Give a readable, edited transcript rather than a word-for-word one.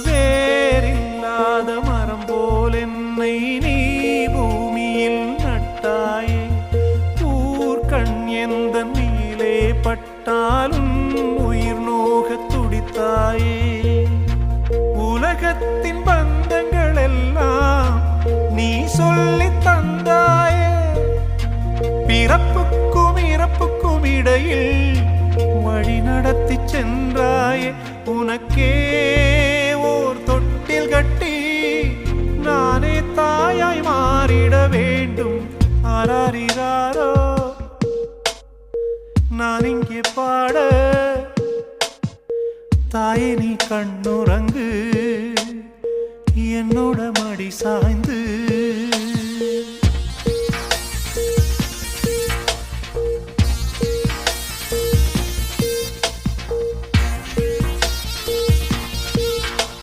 வேறில்லாத மரம் போல் என்னை நீ பூமியில் நட்டாயே. ஊர்கண் எந்த நீலே பட்டாலும் உயிர் நோக துடித்தாயே. உலகத்தின் பந்தங்கள் எல்லாம் நீ சொல்லி தந்தாயே. பிறப்புக்கும் இறப்புக்கும் இடையில் வழி நடத்தி சென்றாயே. உனக்கே ஓர் தொட்டில் கட்டி நானே தாயாய் மாறிட வேண்டும். ஆராரிராரோ நான் இங்கே பாட, தாயே நீ கண்ணுறங்கு என்னோட மடி சாய்ந்து.